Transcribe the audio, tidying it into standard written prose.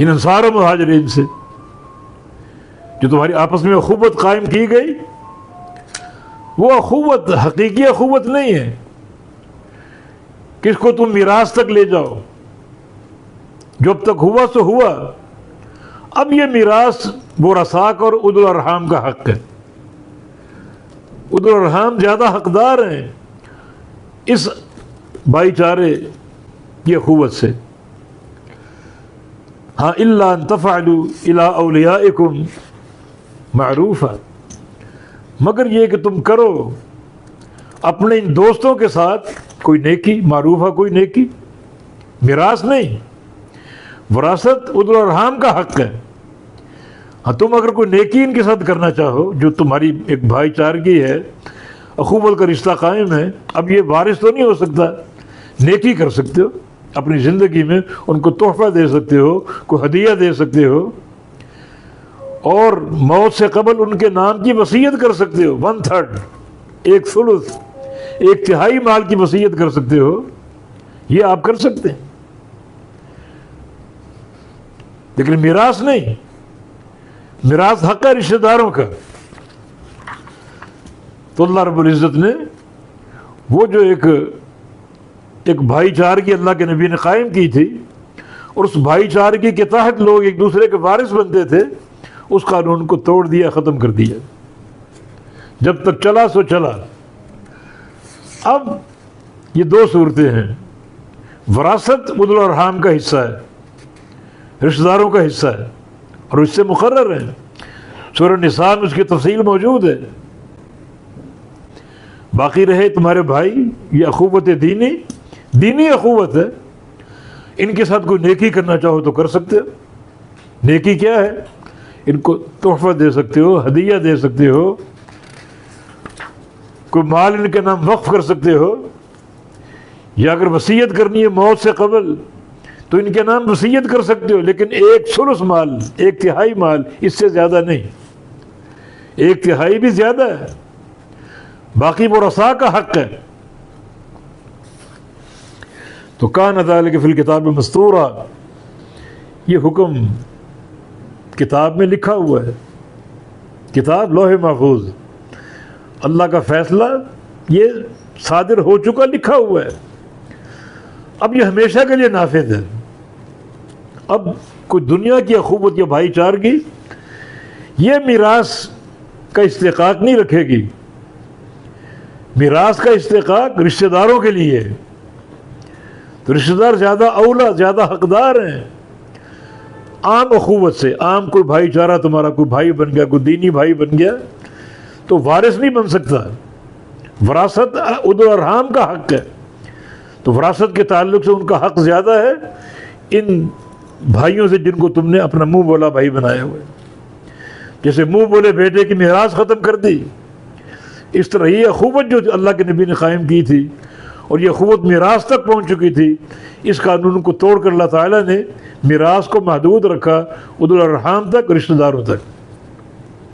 ان انصار و مہاجرین سے جو تمہاری آپس میں اخوت قائم کی گئی، وہ اخوت حقیقی اخوت نہیں ہے کس کو تم میراث تک لے جاؤ، جو اب تک ہوا سو ہوا، اب یہ میراث ورثاء اور اولو الارحام کا حق ہے۔ اولو الارحام زیادہ حقدار ہیں اس بھائی چارے کی اخوت سے۔ ہاں الا ان تفعلوا الى اولیائکم معروفا، مگر یہ کہ تم کرو اپنے ان دوستوں کے ساتھ کوئی نیکی، معروفہ کوئی نیکی، میراث نہیں، وراثت اولو الارحام کا حق ہے۔ ہاں تم اگر کوئی نیکی ان کے ساتھ کرنا چاہو جو تمہاری ایک بھائی چارگی ہے، اخوت کا رشتہ قائم ہے، اب یہ وارث تو نہیں ہو سکتا، نیکی کر سکتے ہو اپنی زندگی میں، ان کو تحفہ دے سکتے ہو، کوئی ہدیہ دے سکتے ہو، اور موت سے قبل ان کے نام کی وصیت کر سکتے ہو، 1/3، 1/3، 1/3 مال کی وصیت کر سکتے ہو، یہ آپ کر سکتے ہیں، لیکن میراث نہیں۔ میراث حق ہے رشتہ داروں کا۔ تو اللہ رب العزت نے وہ جو ایک بھائی چارگی اللہ کے نبی نے قائم کی تھی، اور اس بھائی چارگی کے تحت لوگ ایک دوسرے کے وارث بنتے تھے، اس قانون کو توڑ دیا، ختم کر دیا۔ جب تک چلا سو چلا۔ اب یہ دو صورتیں ہیں، وراثت اولو الارحام کا حصہ ہے، رشتہ داروں کا حصہ ہے، اور اس سے مقرر ہے، سورہ نساء میں اس کی تفصیل موجود ہے۔ باقی رہے تمہارے بھائی، یہ اخوت دینی اخوت ہے، ان کے ساتھ کوئی نیکی کرنا چاہو تو کر سکتے ہو۔ نیکی کیا ہے؟ ان کو تحفہ دے سکتے ہو، ہدیہ دے سکتے ہو، کوئی مال ان کے نام وقف کر سکتے ہو، یا اگر وصیت کرنی ہے موت سے قبل تو ان کے نام وصیت کر سکتے ہو، لیکن 1/3 مال، 1/3 مال، اس سے زیادہ نہیں۔ 1/3 بھی زیادہ ہے، باقی ورثاء کا حق ہے۔ تو کان ذلک فی الکتاب مسطورا، یہ حکم کتاب میں لکھا ہوا ہے، کتاب لوح محفوظ، اللہ کا فیصلہ یہ صادر ہو چکا، لکھا ہوا ہے، اب یہ ہمیشہ کے لیے نافذ ہے۔ اب کوئی دنیا کی اخوت یا بھائی چارگی یہ میراث کا استحقاق نہیں رکھے گی۔ میراث کا استحقاق رشتہ داروں کے لیے، تو رشتہ دار زیادہ اولا، زیادہ حقدار ہیں عام اخوت سے۔ عام کوئی بھائی چارہ تمہارا کوئی بھائی بن گیا، کوئی دینی بھائی بن گیا، تو وارث نہیں بن سکتا۔ وراثت اولو الارحام کا حق ہے، تو وراثت کے تعلق سے ان کا حق زیادہ ہے ان بھائیوں سے جن کو تم نے اپنا منہ بولا بھائی بنایا ہوئے۔ جیسے منہ بولے بیٹے کی میراث ختم کر دی، اس طرح یہ اخوت جو اللہ کے نبی نے قائم کی تھی، اور یہ اخوت میراث تک پہنچ چکی تھی، اس قانون کو توڑ کر اللہ تعالیٰ نے میراث کو محدود رکھا اولو الارحام تک، رشتہ داروں تک۔